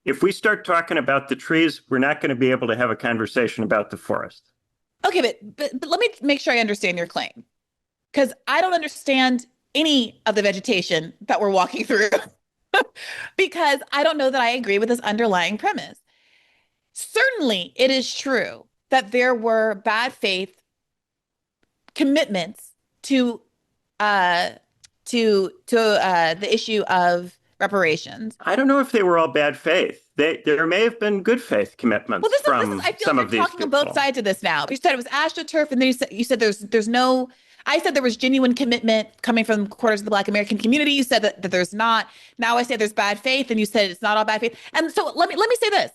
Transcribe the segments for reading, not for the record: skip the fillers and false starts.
If we start talking about the trees, we're not going to be able to have a conversation about the forest. Okay, but let me make sure I understand your claim because I don't understand any of the vegetation that we're walking through because I don't know that I agree with this underlying premise. Certainly, it is true that there were bad faith commitments to uh the issue of reparations. I don't know if they were all bad faith. There may have been good faith Well, commitments this is from I feel like some you're of these talking on both people. sides of this now. You said it was astroturf, and then you said there's no. I said there was genuine commitment coming from quarters of the Black American community. You said that there's not. Now I say there's bad faith, and you said it's not all bad faith. And so let me say this.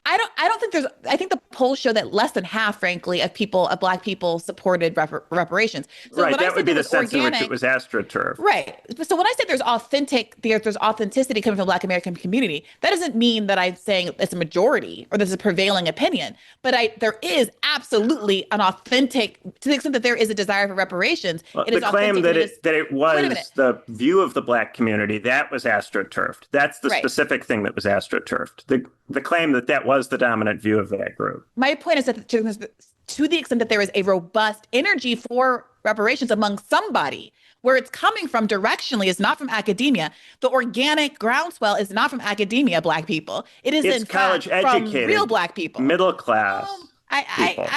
I don't think there's I think the polls show that less than half, frankly, of Black people supported reparations. So Right, when I that would said be there the was sense in which it organic, was astroturf. right. So when I say there's authenticity coming from the Black American community, that doesn't mean that I'm saying it's a majority or there's a prevailing opinion. But there is absolutely an authentic, to the extent that there is a desire for reparations, Well, it the is claim authentic and that it is. it Wait a minute. was the view of the Black community, that was astroturfed. That's the Right. specific thing that was astroturfed. The claim that that was the dominant view of that group. My point is that to the extent that there is a robust energy for reparations among somebody, where it's coming from directionally is not from academia. The organic groundswell is not from academia, Black people. It is It's in fact college from real educated, Black people. middle Um, class I, people.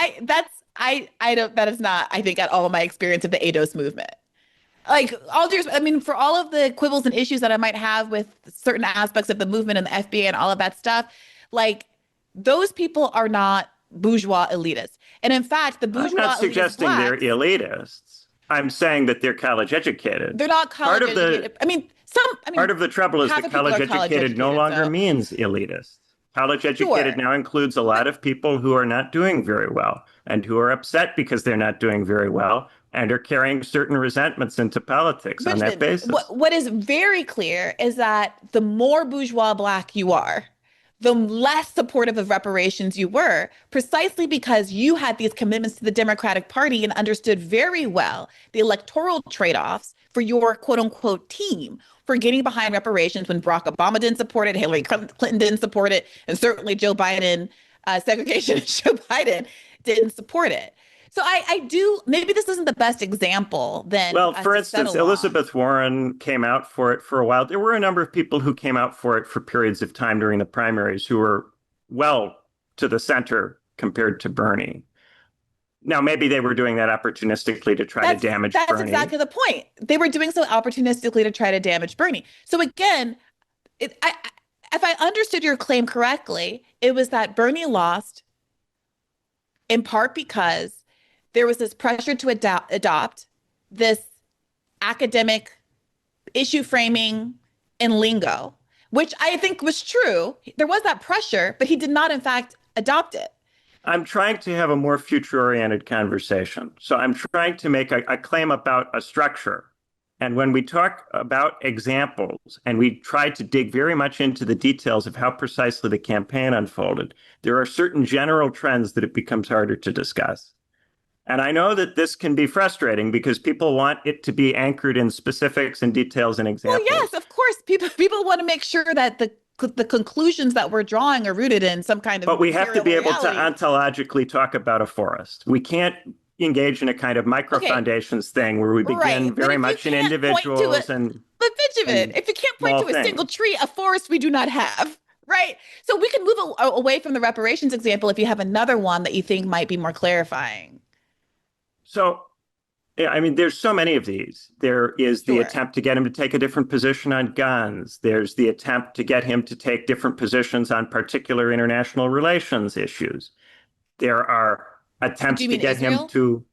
I don't, that is not, I think, at all my experience of the ADOS movement. Like I mean, for all of the quibbles and issues that I might have with certain aspects of the movement and the FBA and all of that stuff, like those people are not bourgeois elitists. And in fact, the I'm not bourgeois elitist suggesting they're Blacks, elitists. I'm saying that they're college educated. they're not Part college of the educated. I mean, part of the trouble is half that of people college are college educated no educated. longer So means elitist. College educated sure. now includes a lot But of people who are not doing very well and who are upset because they're not doing very well and are carrying certain resentments into politics on that Benjamin, basis. what is very clear is that the more bourgeois Black you are, the less supportive of reparations you were, precisely because you had these commitments to the Democratic Party and understood very well the electoral trade-offs for your quote unquote team for getting behind reparations when Barack Obama didn't support it, Hillary Clinton didn't support it, and certainly Joe Biden, segregationist Joe Biden didn't support it. So I do, maybe this isn't the best example then for Well, us for to instance, settle on. Elizabeth Warren came out for it for a while. There were a number of people who came out for it for periods of time during the primaries who were well to the center compared to Bernie. Now, maybe they were doing that opportunistically to try to That's damage that's Bernie. exactly the point. They were doing so opportunistically to try to damage Bernie. So again, if I understood your claim correctly, it was that Bernie lost in part because there was this pressure to adopt this academic issue framing and lingo, which I think was true. There was that pressure, but he did not, in fact, adopt it. I'm trying to have a more future oriented conversation. So I'm trying to make a claim about a structure. And when we talk about examples and we try to dig very much into the details of how precisely the campaign unfolded, there are certain general trends that it becomes harder to discuss. And I know that this can be frustrating because people want it to be anchored in specifics and details and Well, yes, examples. of course, people want to make sure that the conclusions that we're drawing are rooted in some kind of But we have to material be able to reality. ontologically talk about a forest. We can't engage in a kind of micro Okay, foundations thing where we right. begin But very if you much in can't point to individuals it, but Benjamin, and if you can't point small to a single things. tree, a forest we do not have, right? So we can move away from the reparations example if you have another one that you think might be more clarifying. So, yeah, I mean, there's so many of these. There is the Sure. attempt to get him to take a different position on guns. There's the attempt to get him to take different positions on particular international relations issues. There are Do attempts you to mean get him Israel? to,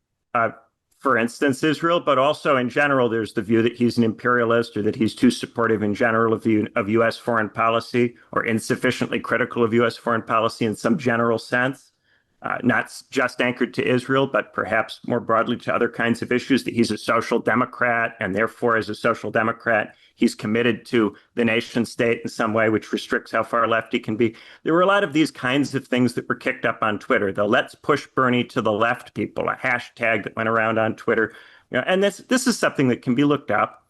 for instance, Israel, but also in general, there's the view that he's an imperialist or that he's too supportive in general of U.S. foreign policy or insufficiently critical of U.S. foreign policy in some general sense. Not just anchored to Israel, but perhaps more broadly to other kinds of issues, that he's a social democrat, and therefore, as a social democrat, he's committed to the nation state in some way, which restricts how far left he can be. There were a lot of these kinds of things that were kicked up on Twitter. The "Let's Push Bernie to the Left" people, a hashtag that went around on Twitter. And this is something that can be looked up.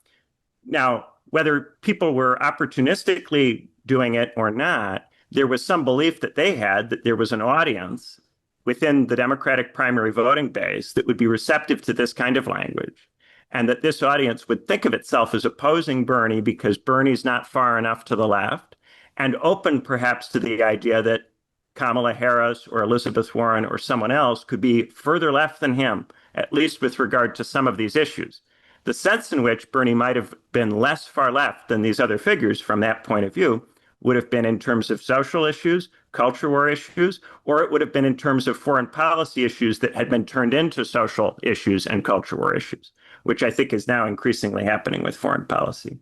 Now, whether people were opportunistically doing it or not, there was some belief that they had that there was an audience within the Democratic primary voting base that would be receptive to this kind of language, and that this audience would think of itself as opposing Bernie because Bernie's not far enough to the left, and open perhaps to the idea that Kamala Harris or Elizabeth Warren or someone else could be further left than him, at least with regard to some of these issues. The sense in which Bernie might have been less far left than these other figures from that point of view would have been in terms of social issues, culture war issues, or it would have been in terms of foreign policy issues that had been turned into social issues and culture war issues, which I think is now increasingly happening with foreign policy.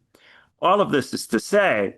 All of this is to say,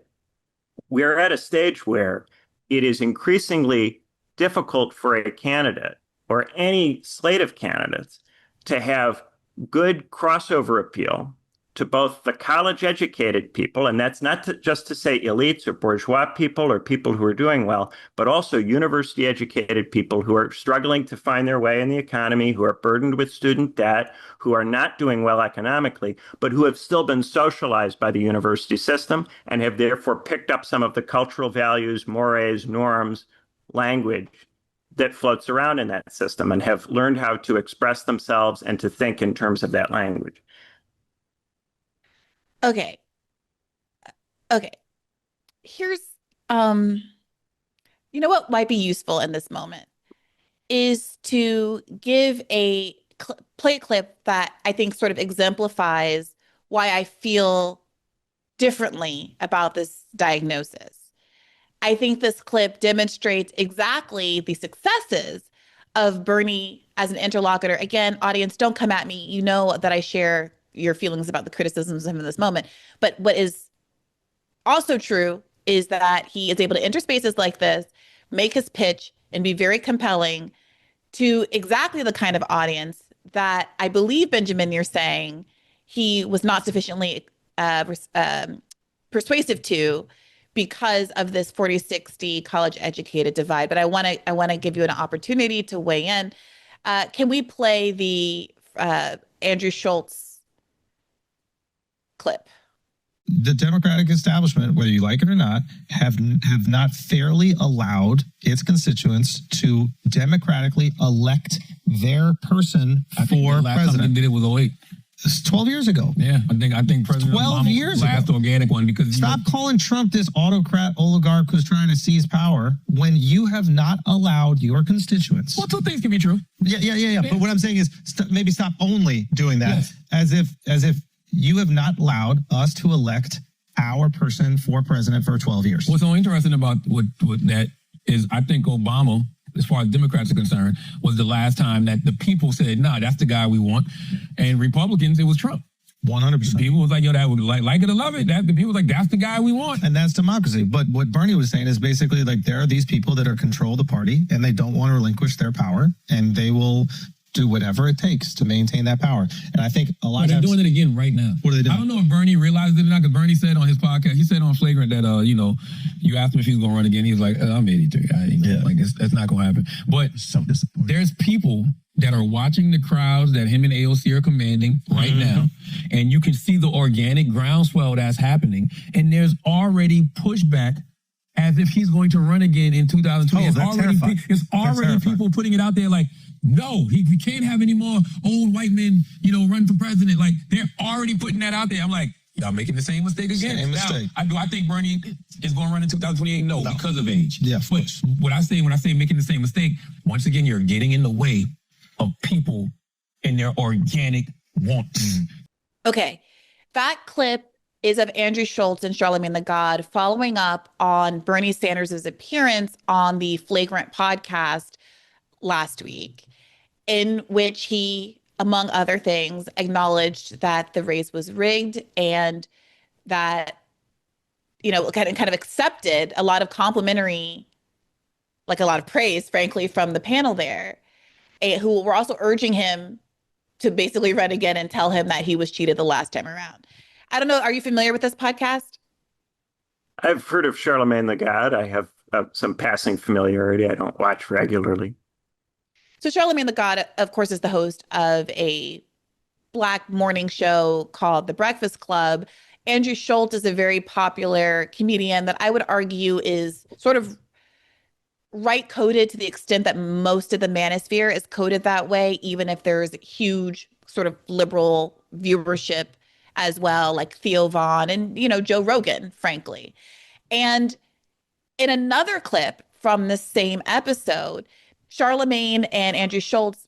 we're at a stage where it is increasingly difficult for a candidate or any slate of candidates to have good crossover appeal to both the college-educated people, and that's not just to say elites or bourgeois people or people who are doing well, but also university-educated people who are struggling to find their way in the economy, who are burdened with student debt, who are not doing well economically, but who have still been socialized by the university system and have therefore picked up some of the cultural values, mores, norms, language that floats around in that system and have learned how to express themselves and to think in terms of that language. Okay. Okay. Here's um what might be useful in this moment is to give a play clip that I think sort of exemplifies why I feel differently about this diagnosis. I think this clip demonstrates exactly the successes of Bernie as an interlocutor. Again, audience, don't come at me. You know that I share your feelings about the criticisms of him in this moment. But what is also true is that he is able to enter spaces like this, make his pitch, and be very compelling to exactly the kind of audience that I believe, Benjamin, you're saying he was not sufficiently persuasive to because of this 40-60 college educated divide. But I want to give you an opportunity to weigh in. Can we play the Andrew Schultz clip? The Democratic establishment, whether you like it or not, have not fairly allowed its constituents to democratically elect their person for last time they president. did it was 08. It's 12 years ago. Yeah, I think President 12 Obama years last ago. organic one because Stop calling Trump this autocrat oligarch who's trying to seize power when you have not allowed your constituents. Well, two things can be true. Yeah. But what I'm saying is maybe stop only doing that, Yes. as if you have not allowed us to elect our person for president for 12 years. What's so interesting about what that is, I think Obama, as far as Democrats are concerned, was the last time that the people said, nah, that's the guy we want. And Republicans, it was Trump. 100%. People was like, yo, that would like it or love it. The people was like, that's the guy we want. And that's democracy. But what Bernie was saying is basically like there are these people that are control the party and they don't want to relinquish their power and they will do whatever it takes to maintain that power. And I think a lot of they're doing it again right now. What are they doing? I don't know if Bernie realized it or not, because Bernie said on his podcast, he said on Flagrant that, you asked him if he was going to run again. He was like, I'm 83. Like, that's not going to happen. But so disappointing. There's people that are watching the crowds that him and AOC are commanding right now. And you can see the organic groundswell that's happening. And there's already pushback as if he's going to run again in 2020. It's already people putting it out there like, no, we can't have any more old white men, run for president. Like, they're already putting that out there. I'm like, y'all making the same mistake again. Same mistake. Do I think Bernie is going to run in 2028? No, because of age. Yeah, but when I say making the same mistake, once again, you're getting in the way of people and their organic wants. Okay, that clip is of Andrew Schultz and Charlemagne the God following up on Bernie Sanders' appearance on the Flagrant podcast last week, in which he, among other things, acknowledged that the race was rigged and that, kind of accepted a lot of complimentary, like a lot of praise, frankly, from the panel there, who were also urging him to basically run again and tell him that he was cheated the last time around. I don't know. Are you familiar with this podcast? I've heard of Charlemagne the God. I have some passing familiarity. I don't watch regularly. So Charlemagne the God, of course, is the host of a Black morning show called The Breakfast Club. Andrew Schultz is a very popular comedian that I would argue is sort of right coded to the extent that most of the manosphere is coded that way, even if there's huge sort of liberal viewership as well, like Theo Vaughn and, Joe Rogan, frankly. And in another clip from the same episode, Charlemagne and Andrew Schultz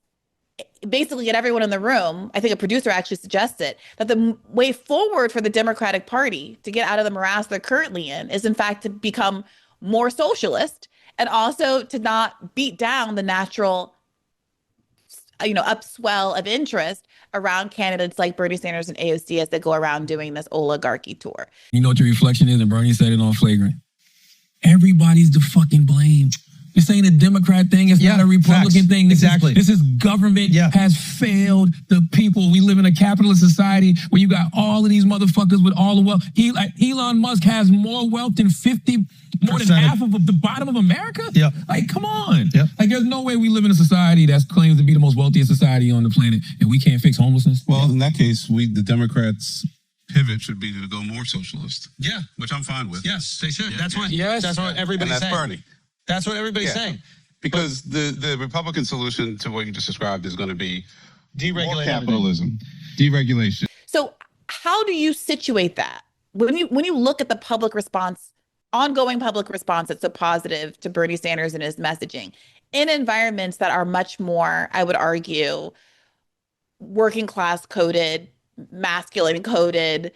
basically get everyone in the room. I think a producer actually suggested that the way forward for the Democratic Party to get out of the morass they're currently in is, in fact, to become more socialist and also to not beat down the natural, upswell of interest around candidates like Bernie Sanders and AOC as they go around doing this oligarchy tour. You know what the reflection is? And Bernie said it on Flagrant. Everybody's the fucking blame. This ain't a Democrat thing. It's not a Republican facts. thing. Exactly. This is government has failed the people. We live in a capitalist society where you got all of these motherfuckers with all the wealth. Elon Musk has more wealth than more than half of the bottom of America. Yeah. Like, come on. Yep. Like, there's no way we live in a society that claims to be the most wealthiest society on the planet and we can't fix homelessness. Well, in that case, the Democrats' pivot should be to go more socialist. Yeah. Which I'm fine with. Yes, they should. Yeah. That's what And everybody's that's saying. Bernie. That's what everybody's saying. Because the Republican solution to what you just described is going to be Deregulate more capitalism, deregulation. So how do you situate that? When you look at the public response, ongoing public response that's so positive to Bernie Sanders and his messaging in environments that are much more, I would argue, working class coded, masculine coded,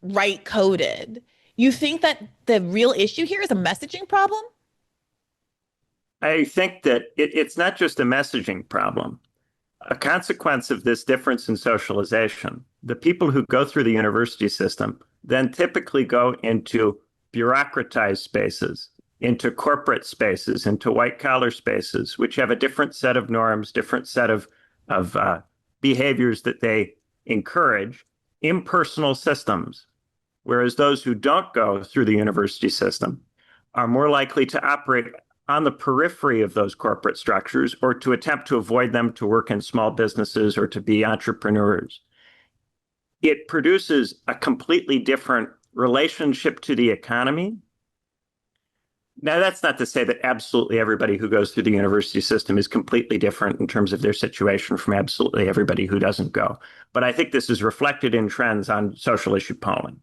right coded, you think that the real issue here is a messaging problem? I think that it's not just a messaging problem. A consequence of this difference in socialization, the people who go through the university system then typically go into bureaucratized spaces, into corporate spaces, into white-collar spaces, which have a different set of norms, different set of behaviors that they encourage, impersonal systems, whereas those who don't go through the university system are more likely to operate on the periphery of those corporate structures or to attempt to avoid them, to work in small businesses or to be entrepreneurs. It produces a completely different relationship to the economy. Now, that's not to say that absolutely everybody who goes through the university system is completely different in terms of their situation from absolutely everybody who doesn't go. But I think this is reflected in trends on social issue polling.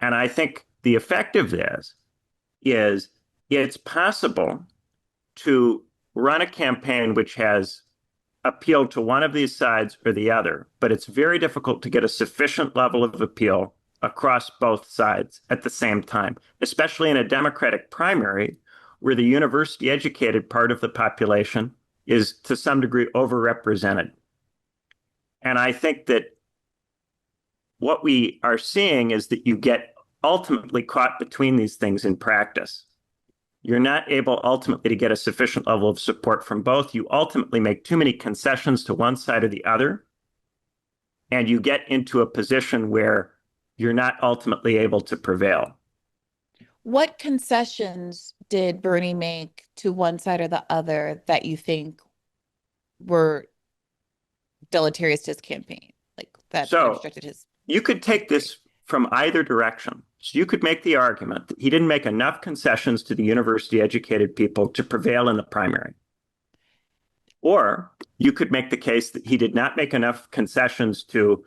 And I think the effect of this is it's possible to run a campaign which has appealed to one of these sides or the other, but it's very difficult to get a sufficient level of appeal across both sides at the same time, especially in a Democratic primary where the university-educated part of the population is to some degree overrepresented. And I think that what we are seeing is that you get ultimately caught between these things in practice. You're not able ultimately to get a sufficient level of support from both. You ultimately make too many concessions to one side or the other, and you get into a position where you're not ultimately able to prevail. What concessions did Bernie make to one side or the other that you think were deleterious to his campaign? Like that restricted his... You could take this from either direction. So you could make the argument that he didn't make enough concessions to the university-educated people to prevail in the primary. Or you could make the case that he did not make enough concessions to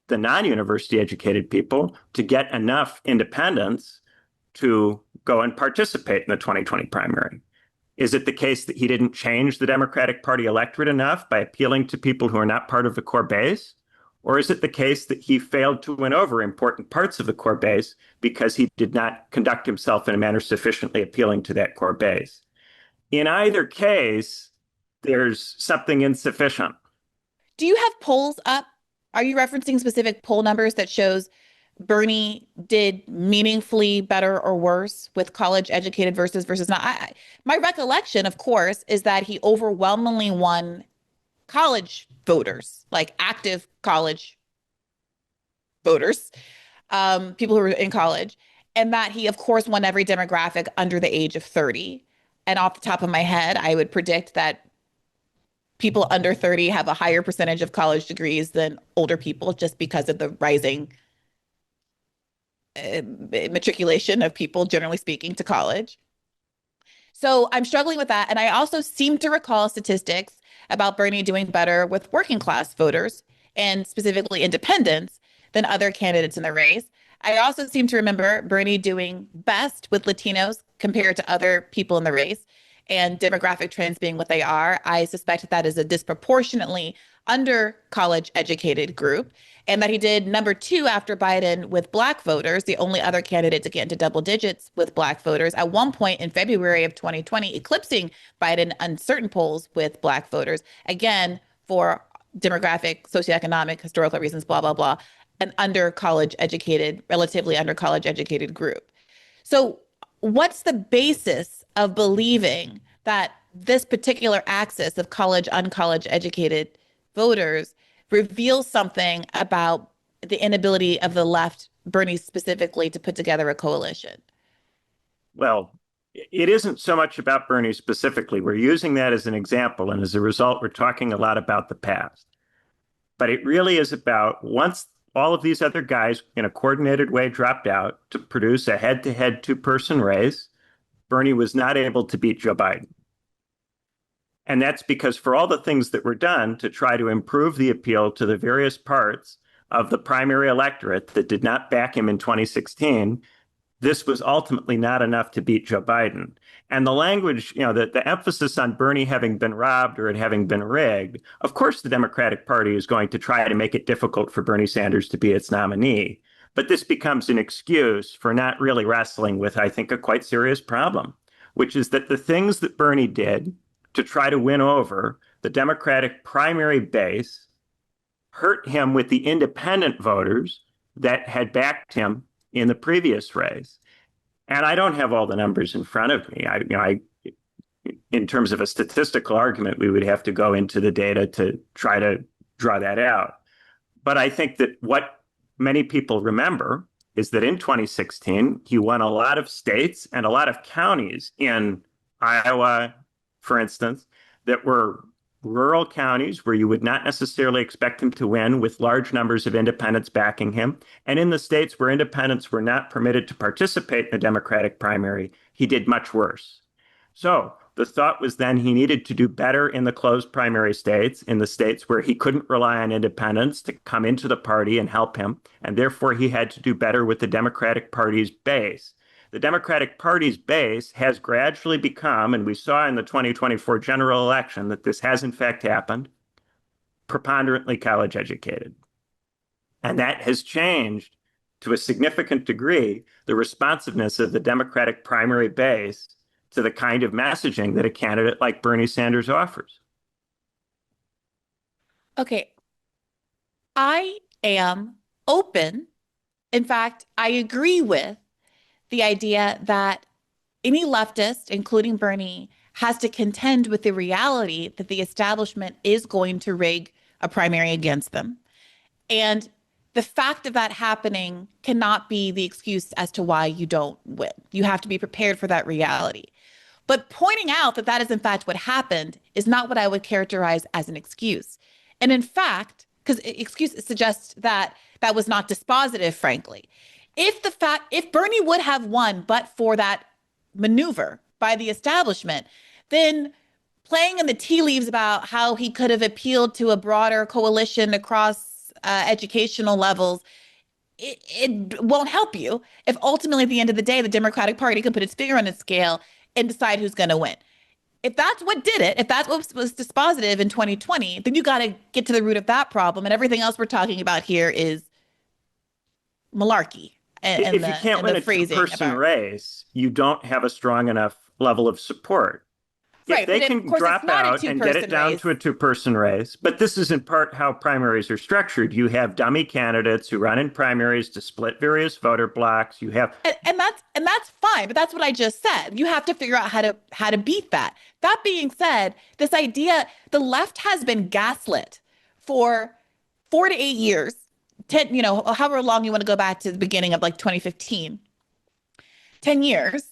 the non-university educated people to get enough independents to go and participate in the 2020 primary. Is it the case that he didn't change the Democratic Party electorate enough by appealing to people who are not part of the core base? Or is it the case that he failed to win over important parts of the core base because he did not conduct himself in a manner sufficiently appealing to that core base? In either case, there's something insufficient. Do you have polls up? Are you referencing specific poll numbers that shows Bernie did meaningfully better or worse with college educated versus not? My recollection, of course, is that he overwhelmingly won college voters, like active college voters, people who were in college, and that he, of course, won every demographic under the age of 30. And off the top of my head, I would predict that people under 30 have a higher percentage of college degrees than older people just because of the rising matriculation of people, generally speaking, to college. So I'm struggling with that. And I also seem to recall statistics about Bernie doing better with working class voters and specifically independents than other candidates in the race. I also seem to remember Bernie doing best with Latinos compared to other people in the race, and demographic trends being what they are. I suspect that is a disproportionately under college educated group, and that he did number two after Biden with Black voters, the only other candidate to get into double digits with Black voters at one point in February of 2020, eclipsing Biden on certain polls with Black voters. Again, for demographic, socioeconomic, historical reasons, blah, blah, blah, an under college educated, relatively under college educated group. So, what's the basis of believing that this particular axis of college, uncollege educated voters reveals something about the inability of the left, Bernie specifically, to put together a coalition? Well, it isn't so much about Bernie specifically. We're using that as an example, and as a result, we're talking a lot about the past. But it really is about once all of these other guys in a coordinated way dropped out to produce a head-to-head two-person race, Bernie was not able to beat Joe Biden. And that's because for all the things that were done to try to improve the appeal to the various parts of the primary electorate that did not back him in 2016, this was ultimately not enough to beat Joe Biden. And the language, the emphasis on Bernie having been robbed or it having been rigged, of course, the Democratic Party is going to try to make it difficult for Bernie Sanders to be its nominee. But this becomes an excuse for not really wrestling with, I think, a quite serious problem, which is that the things that Bernie did to try to win over the Democratic primary base hurt him with the independent voters that had backed him in the previous race. And I don't have all the numbers in front of me. In terms of a statistical argument, we would have to go into the data to try to draw that out. But I think that what many people remember is that in 2016, he won a lot of states and a lot of counties in Iowa, for instance, that were rural counties where you would not necessarily expect him to win, with large numbers of independents backing him. And in the states where independents were not permitted to participate in the Democratic primary, he did much worse. So the thought was then he needed to do better in the closed primary states, in the states where he couldn't rely on independents to come into the party and help him. And therefore, he had to do better with the Democratic Party's base. The Democratic Party's base has gradually become, and we saw in the 2024 general election that this has in fact happened, preponderantly college educated. And that has changed to a significant degree the responsiveness of the Democratic primary base to the kind of messaging that a candidate like Bernie Sanders offers. Okay, I am open. In fact, I agree with the idea that any leftist, including Bernie, has to contend with the reality that the establishment is going to rig a primary against them. And the fact of that happening cannot be the excuse as to why you don't win. You have to be prepared for that reality. But pointing out that that is in fact what happened is not what I would characterize as an excuse. And in fact, because excuse suggests that that was not dispositive, frankly. If Bernie would have won, but for that maneuver by the establishment, then playing in the tea leaves about how he could have appealed to a broader coalition across educational levels, it won't help you if ultimately at the end of the day, the Democratic Party can put its finger on its scale and decide who's going to win. If that's what did it, if that's what was dispositive in 2020, then you got to get to the root of that problem. And everything else we're talking about here is malarkey. If you can't win a two-person race, you don't have a strong enough level of support. If they can drop out and get it down to a two-person race, but this is in part how primaries are structured. You have dummy candidates who run in primaries to split various voter blocks. You have, and that's fine, but that's what I just said. You have to figure out how to beat that. That being said, this idea, the left has been gaslit for 4 to 8 years. 10, however long you want to go back to the beginning of like 2015, 10 years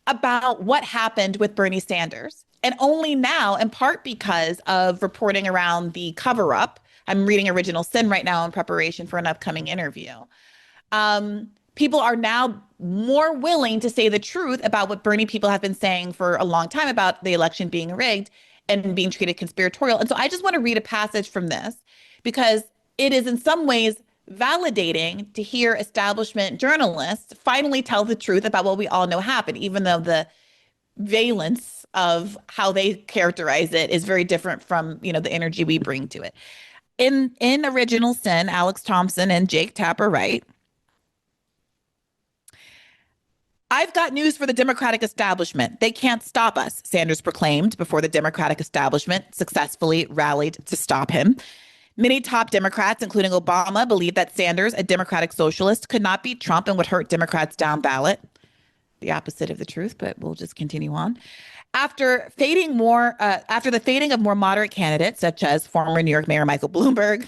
about what happened with Bernie Sanders. And only now, in part because of reporting around the cover up, I'm reading Original Sin right now in preparation for an upcoming interview. people are now more willing to say the truth about what Bernie people have been saying for a long time about the election being rigged and being treated conspiratorial. And so I just want to read a passage from this because it is in some ways validating to hear establishment journalists finally tell the truth about what we all know happened, even though the valence of how they characterize it is very different from, the energy we bring to it. In Original Sin, Alex Thompson and Jake Tapper write, "I've got news for the Democratic establishment. They can't stop us," Sanders proclaimed before the Democratic establishment successfully rallied to stop him. Many top Democrats, including Obama, believed that Sanders, a Democratic socialist, could not beat Trump and would hurt Democrats down ballot. The opposite of the truth, but we'll just continue on. After the fading of more moderate candidates, such as former New York Mayor Michael Bloomberg,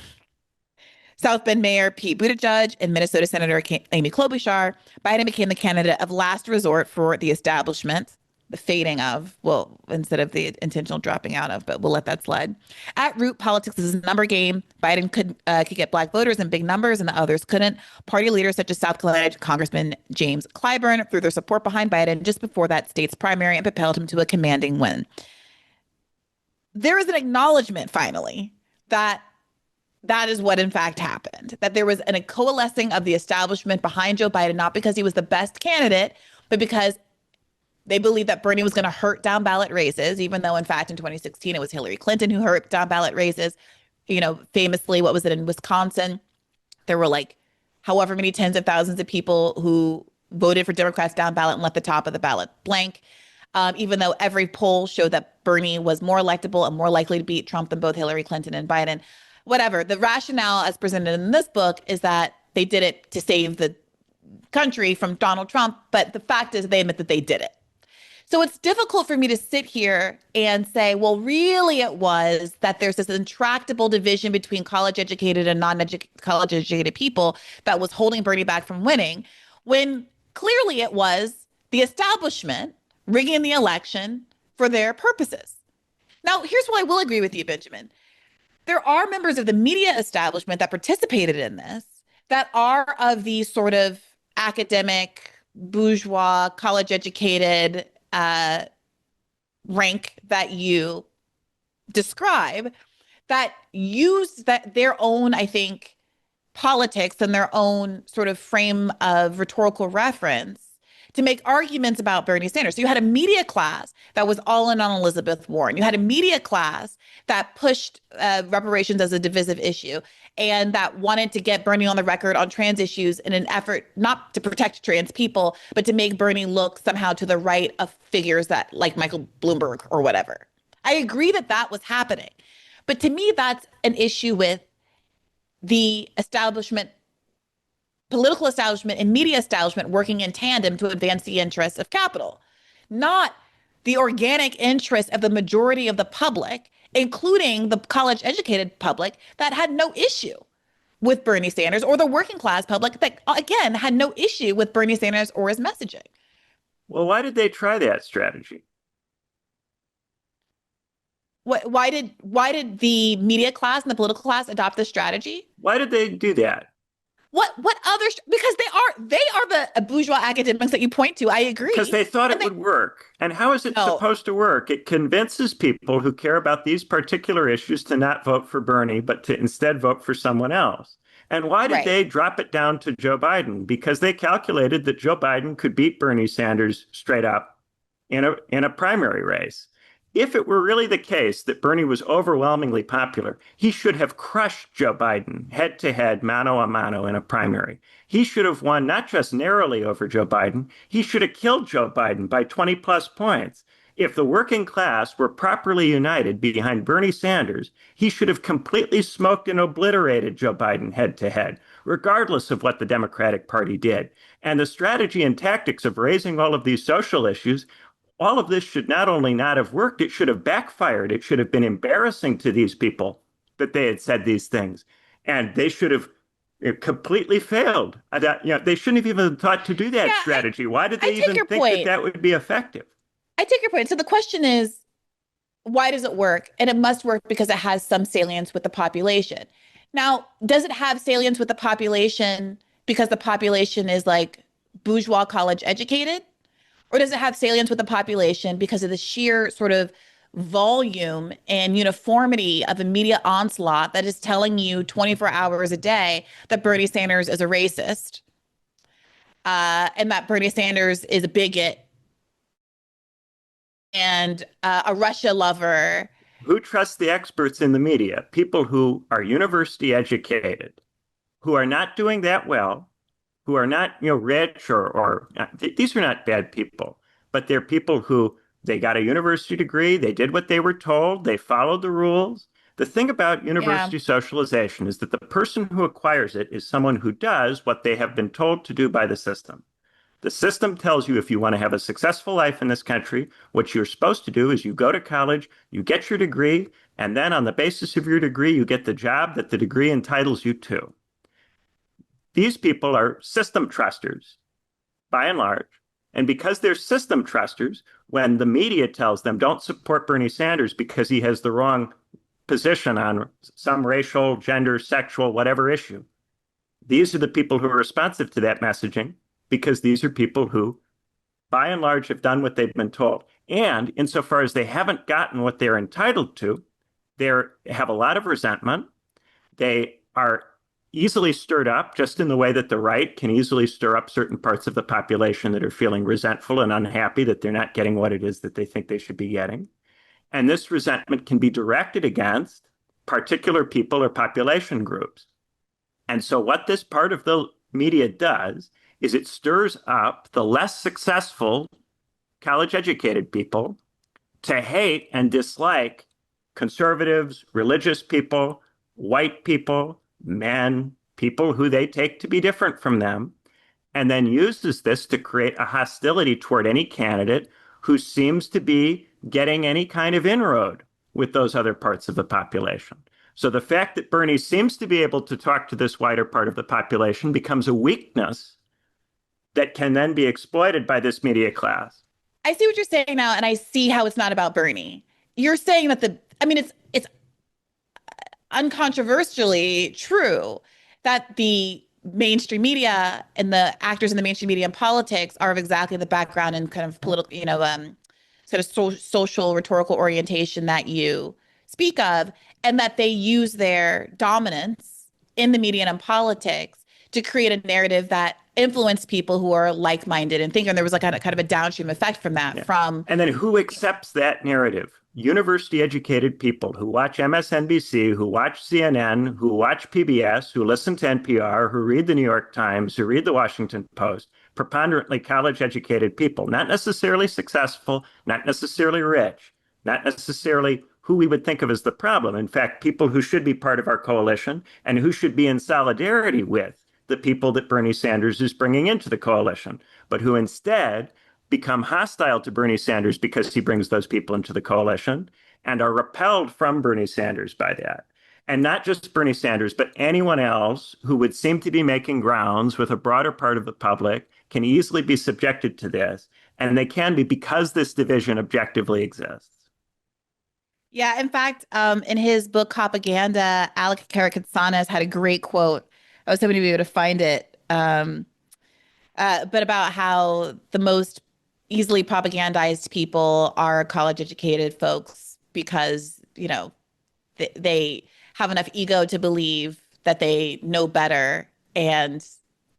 South Bend Mayor Pete Buttigieg, and Minnesota Senator Amy Klobuchar, Biden became the candidate of last resort for the establishment. The fading of, well, instead of the intentional dropping out of, but we'll let that slide. At root, politics is a number game. Biden could get black voters in big numbers and the others couldn't. Party leaders such as South Carolina Congressman James Clyburn threw their support behind Biden just before that state's primary and propelled him to a commanding win. There is an acknowledgement, finally, that is what in fact happened, that there was a coalescing of the establishment behind Joe Biden, not because he was the best candidate, but because they believed that Bernie was going to hurt down ballot races, even though, in fact, in 2016, it was Hillary Clinton who hurt down ballot races. Famously, what was it in Wisconsin? There were however many tens of thousands of people who voted for Democrats down ballot and left the top of the ballot blank, even though every poll showed that Bernie was more electable and more likely to beat Trump than both Hillary Clinton and Biden. Whatever. The rationale as presented in this book is that they did it to save the country from Donald Trump, but the fact is they admit that they did it. So it's difficult for me to sit here and say, well, really it was that there's this intractable division between college-educated and non-college-educated people that was holding Bernie back from winning, when clearly it was the establishment rigging the election for their purposes. Now, here's why I will agree with you, Benjamin. There are members of the media establishment that participated in this that are of the sort of academic, bourgeois, college-educated rank that you describe, that use their own, I think, politics and their own sort of frame of rhetorical reference to make arguments about Bernie Sanders. So you had a media class that was all in on Elizabeth Warren. You had a media class that pushed reparations as a divisive issue and that wanted to get Bernie on the record on trans issues in an effort not to protect trans people, but to make Bernie look somehow to the right of figures that like Michael Bloomberg or whatever. I agree that that was happening. But to me, that's an issue with the establishment, political establishment and media establishment working in tandem to advance the interests of capital, not the organic interests of the majority of the public, including the college-educated public that had no issue with Bernie Sanders, or the working class public that, again, had no issue with Bernie Sanders or his messaging. Well, why did they try that strategy? Why did the media class and the political class adopt this strategy? Why did they do that? What other? Because they are the bourgeois academics that you point to. I agree. Because they thought it would work. And how is it supposed to work? It convinces people who care about these particular issues to not vote for Bernie, but to instead vote for someone else. And why did they drop it down to Joe Biden? Because they calculated that Joe Biden could beat Bernie Sanders straight up in a primary race. If it were really the case that Bernie was overwhelmingly popular, he should have crushed Joe Biden head to head, mano a mano in a primary. He should have won not just narrowly over Joe Biden, he should have killed Joe Biden by 20 plus points. If the working class were properly united behind Bernie Sanders, he should have completely smoked and obliterated Joe Biden head to head, regardless of what the Democratic Party did. And the strategy and tactics of raising all of these social issues, all of this should not only not have worked, it should have backfired. It should have been embarrassing to these people that they had said these things. And they should have completely failed. They shouldn't have even thought to do that strategy. Why did they even think that would be effective? I take your point. So the question is, why does it work? And it must work because it has some salience with the population. Now, does it have salience with the population because the population is like bourgeois college educated? Or does it have salience with the population because of the sheer sort of volume and uniformity of the media onslaught that is telling you 24 hours a day that Bernie Sanders is a racist, and that Bernie Sanders is a bigot and a Russia lover? Who trusts the experts in the media? People who are university educated, who are not doing that well, who are not, rich or these are not bad people, but they're people who they got a university degree, they did what they were told, they followed the rules. The thing about university socialization is that the person who acquires it is someone who does what they have been told to do by the system. The system tells you if you want to have a successful life in this country, what you're supposed to do is you go to college, you get your degree, and then on the basis of your degree, you get the job that the degree entitles you to. These people are system trusters, by and large. And because they're system trusters, when the media tells them don't support Bernie Sanders because he has the wrong position on some racial, gender, sexual, whatever issue, these are the people who are responsive to that messaging, because these are people who, by and large, have done what they've been told. And insofar as they haven't gotten what they're entitled to, they have a lot of resentment. They are easily stirred up, just in the way that the right can easily stir up certain parts of the population that are feeling resentful and unhappy that they're not getting what it is that they think they should be getting. And this resentment can be directed against particular people or population groups. And so what this part of the media does is it stirs up the less successful college-educated people to hate and dislike conservatives, religious people, white people, men, people who they take to be different from them, and then uses this to create a hostility toward any candidate who seems to be getting any kind of inroad with those other parts of the population. So the fact that Bernie seems to be able to talk to this wider part of the population becomes a weakness that can then be exploited by this media class. I see what you're saying now, and I see how it's not about Bernie. You're saying that it's uncontroversially true that the mainstream media and the actors in the mainstream media and politics are of exactly the background and kind of political, sort of social rhetorical orientation that you speak of, and that they use their dominance in the media and in politics to create a narrative that influence people who are like-minded and think, and there was like a kind of a downstream effect from that. And then who accepts that narrative? University educated people who watch MSNBC, who watch CNN, who watch PBS, who listen to NPR, who read the New York Times, who read the Washington Post, preponderantly college educated people, not necessarily successful, not necessarily rich, not necessarily who we would think of as the problem. In fact, people who should be part of our coalition and who should be in solidarity with the people that Bernie Sanders is bringing into the coalition, but who instead become hostile to Bernie Sanders because he brings those people into the coalition and are repelled from Bernie Sanders by that. And not just Bernie Sanders, but anyone else who would seem to be making grounds with a broader part of the public can easily be subjected to this. And they can be because this division objectively exists. Yeah, in fact, in his book Propaganda, Alec Karakatsanis had a great quote. I was hoping to be able to find it, but about how the most easily propagandized people are college-educated folks because, they have enough ego to believe that they know better. And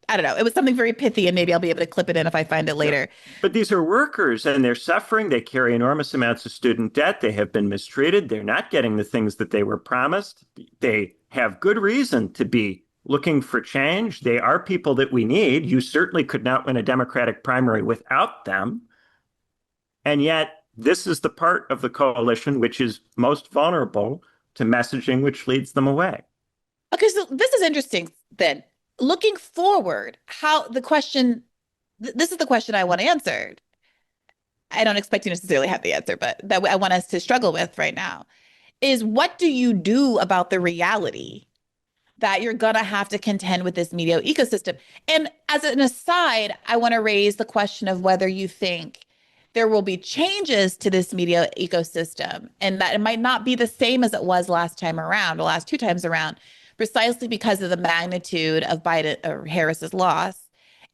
I don't know, it was something very pithy, and maybe I'll be able to clip it in if I find it later. But these are workers and they're suffering. They carry enormous amounts of student debt. They have been mistreated. They're not getting the things that they were promised. They have good reason to be looking for change. They are people that we need. You certainly could not win a Democratic primary without them. And yet, this is the part of the coalition which is most vulnerable to messaging which leads them away. Okay, so this is interesting then. Looking forward, this is the question I want answered. I don't expect you to necessarily have the answer, but that I want us to struggle with right now is, what do you do about the reality that you're going to have to contend with this media ecosystem? And as an aside, I want to raise the question of whether you think there will be changes to this media ecosystem and that it might not be the same as it was last time around, the last two times around, precisely because of the magnitude of Biden or Harris's loss.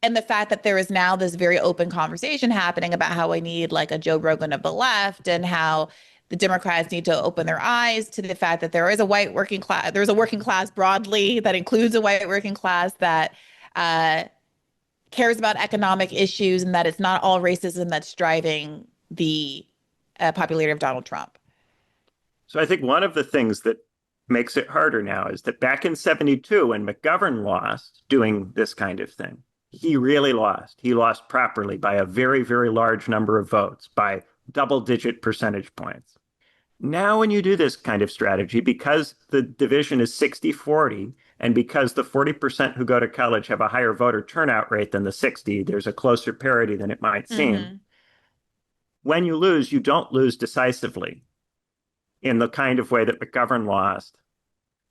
And the fact that there is now this very open conversation happening about how we need like a Joe Rogan of the left and how the Democrats need to open their eyes to the fact that there is a white working class, there's a working class broadly that includes a white working class that cares about economic issues and that it's not all racism that's driving the popularity of Donald Trump. So I think one of the things that makes it harder now is that back in 72, when McGovern lost doing this kind of thing, he really lost. He lost properly by a very, very large number of votes, by double-digit percentage points. Now, when you do this kind of strategy, because the division is 60-40, and because the 40% who go to college have a higher voter turnout rate than the 60, there's a closer parity than it might seem. Mm-hmm. When you lose, you don't lose decisively in the kind of way that McGovern lost.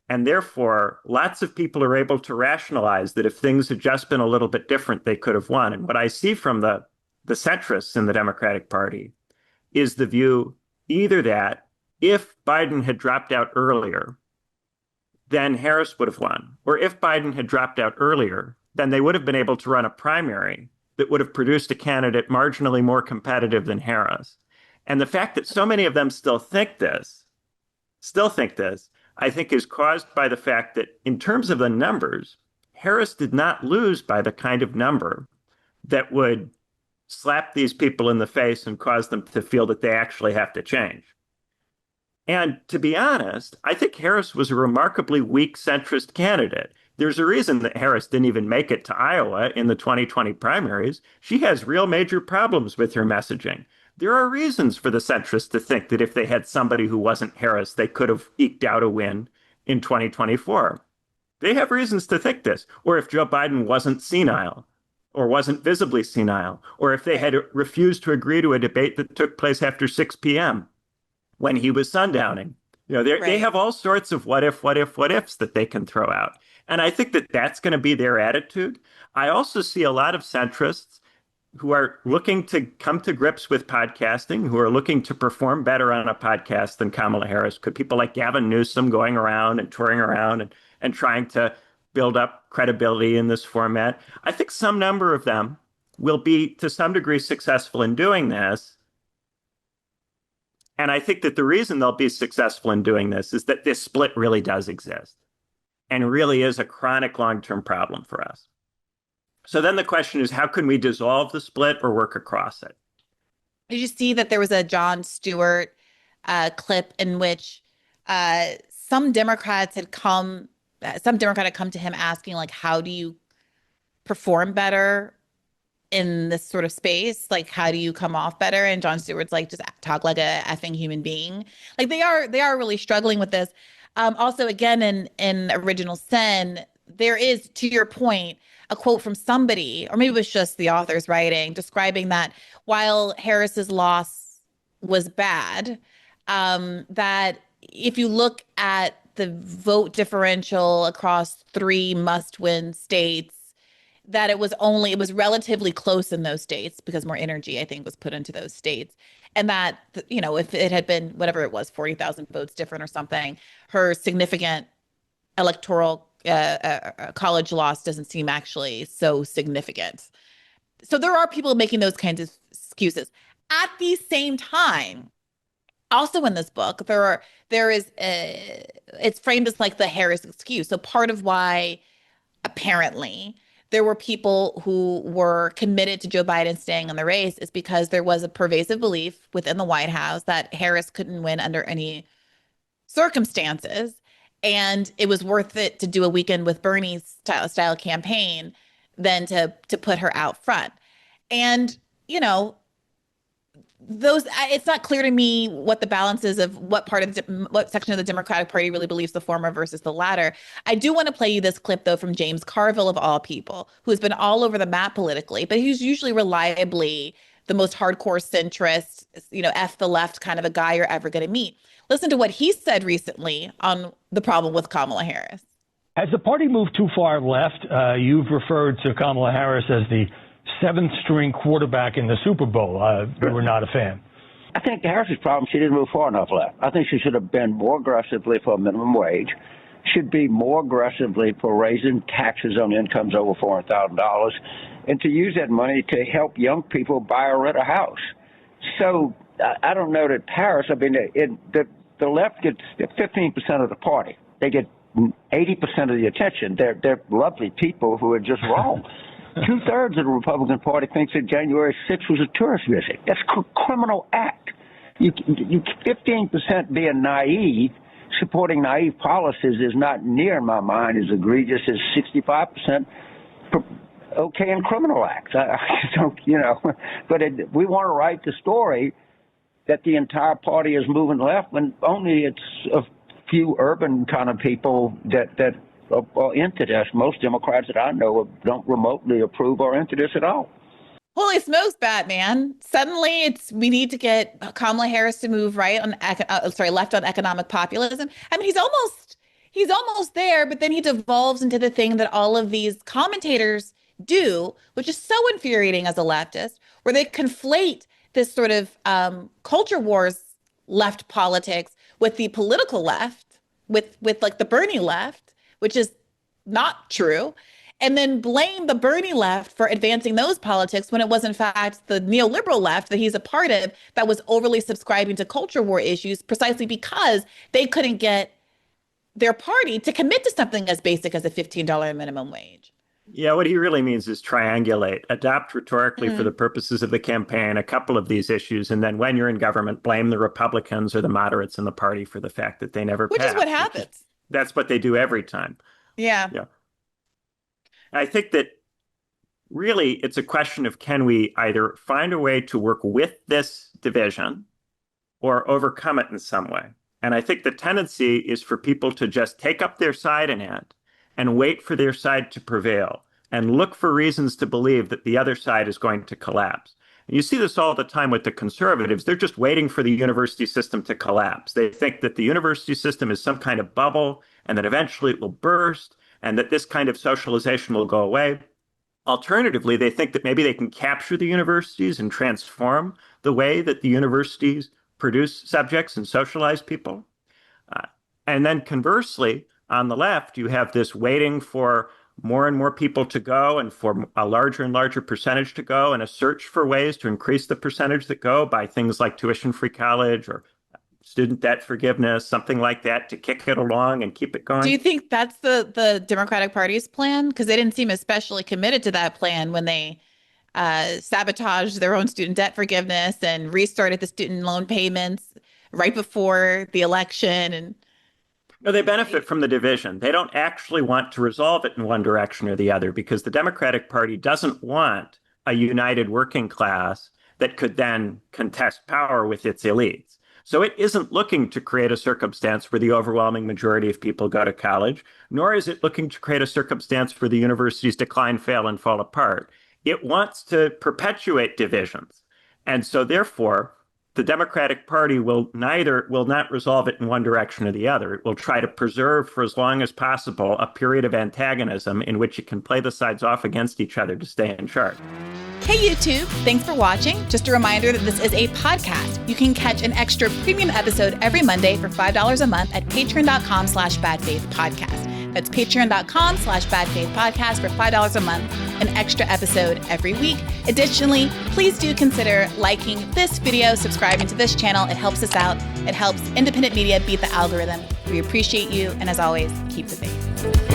And therefore, lots of people are able to rationalize that if things had just been a little bit different, they could have won. And what I see from the centrists in the Democratic Party is the view either that if Biden had dropped out earlier, then Harris would have won. Or if Biden had dropped out earlier, then they would have been able to run a primary that would have produced a candidate marginally more competitive than Harris. And the fact that so many of them still think this, I think is caused by the fact that in terms of the numbers, Harris did not lose by the kind of number that would slap these people in the face and cause them to feel that they actually have to change. And to be honest, I think Harris was a remarkably weak centrist candidate. There's a reason that Harris didn't even make it to Iowa in the 2020 primaries. She has real major problems with her messaging. There are reasons for the centrists to think that if they had somebody who wasn't Harris, they could have eked out a win in 2024. They have reasons to think this. Or if Joe Biden wasn't senile, or wasn't visibly senile, or if they had refused to agree to a debate that took place after 6 p.m. when he was sundowning. You know, they have all sorts of what ifs that they can throw out. And I think that that's going to be their attitude. I also see a lot of centrists who are looking to come to grips with podcasting, who are looking to perform better on a podcast than Kamala Harris could. People like Gavin Newsom going around and touring around and trying to build up credibility in this format. I think some number of them will be to some degree successful in doing this. And I think that the reason they'll be successful in doing this is that this split really does exist and really is a chronic long-term problem for us. So then the question is, how can we dissolve the split or work across it? Did you see that there was a Jon Stewart clip in which some Democrat had come to him asking, like, how do you perform better in this sort of space? Like, how do you come off better? And Jon Stewart's like, just talk like a effing human being. Like, they are really struggling with this. Also, again, in Original Sin, there is, to your point, a quote from somebody, or maybe it was just the author's writing, describing that while Harris's loss was bad, that if you look at the vote differential across 3 must-win states, that it was relatively close in those states because more energy, I think, was put into those states. And that, you know, if it had been whatever it was, 40,000 votes different or something, her significant electoral college loss doesn't seem actually so significant. So there are people making those kinds of excuses. At the same time, also in this book, it's framed as like the Harris excuse. So part of why apparently there were people who were committed to Joe Biden staying in the race is because there was a pervasive belief within the White House that Harris couldn't win under any circumstances. And it was worth it to do a weekend with Bernie style campaign than to put her out front. And, you know, it's not clear to me what the balance is of what section of the Democratic Party really believes the former versus the latter. I do want to play you this clip, though, from James Carville, of all people, who's been all over the map politically, but he's usually reliably the most hardcore centrist, you know, F the left kind of a guy you're ever going to meet. Listen to what he said recently on the problem with Kamala Harris. Has the party moved too far left? You've referred to Kamala Harris as the 7th-string quarterback in the Super Bowl. You were not a fan. I think Harris's problem, she didn't move far enough left. I think she should have been more aggressively for a minimum wage. should be more aggressively for raising taxes on incomes over $400,000 and to use that money to help young people buy or rent a house. So I don't know that Paris, I mean, the left gets 15% of the party. They get 80% of the attention. They're lovely people who are just wrong. 2/3 of the Republican Party thinks that January 6th was a tourist visit. That's a criminal act. You 15% being naive, supporting naive policies is not near, in my mind, as egregious as 65% okay in criminal acts. I don't, but we want to write the story that the entire party is moving left when only it's a few urban kind of people that are into this. Most Democrats that I know don't remotely approve or into this at all. Holy smokes, Batman. Suddenly we need to get Kamala Harris to move left on economic populism. I mean, he's almost there, but then he devolves into the thing that all of these commentators do, which is so infuriating as a leftist, where they conflate this sort of culture wars left politics with the political left, with like the Bernie left, which is not true, and then blame the Bernie left for advancing those politics when it was in fact the neoliberal left that he's a part of that was overly subscribing to culture war issues precisely because they couldn't get their party to commit to something as basic as a $15 minimum wage. Yeah, what he really means is triangulate, adapt rhetorically for the purposes of the campaign, a couple of these issues, and then when you're in government, blame the Republicans or the moderates in the party for the fact that they never passed. Which is what happens. That's what they do every time. Yeah. I think that really it's a question of can we either find a way to work with this division or overcome it in some way. And I think the tendency is for people to just take up their side in it and wait for their side to prevail and look for reasons to believe that the other side is going to collapse. And you see this all the time with the conservatives. They're just waiting for the university system to collapse. They think that the university system is some kind of bubble and that eventually it will burst and that this kind of socialization will go away. Alternatively, they think that maybe they can capture the universities and transform the way that the universities produce subjects and socialize people. And then conversely, on the left, you have this waiting for more and more people to go and for a larger and larger percentage to go and a search for ways to increase the percentage that go by things like tuition-free college or student debt forgiveness, something like that to kick it along and keep it going. Do you think that's the Democratic Party's plan? Because they didn't seem especially committed to that plan when they sabotaged their own student debt forgiveness and restarted the student loan payments right before the election. And no, they benefit from the division. They don't actually want to resolve it in one direction or the other because the Democratic Party doesn't want a united working class that could then contest power with its elites. So it isn't looking to create a circumstance where the overwhelming majority of people go to college, nor is it looking to create a circumstance where the universities decline, fail, and fall apart. It wants to perpetuate divisions. And so therefore, the Democratic Party will not resolve it in one direction or the other. It will try to preserve for as long as possible a period of antagonism in which it can play the sides off against each other to stay in charge. Hey YouTube, thanks for watching. Just a reminder that this is a podcast. You can catch an extra premium episode every Monday for $5 a month at patreon.com/badfaithpodcast. That's patreon.com/badfaithpodcast for $5 a month, an extra episode every week. Additionally, please do consider liking this video, subscribing to this channel. It helps us out. It helps independent media beat the algorithm. We appreciate you. And as always, keep the faith.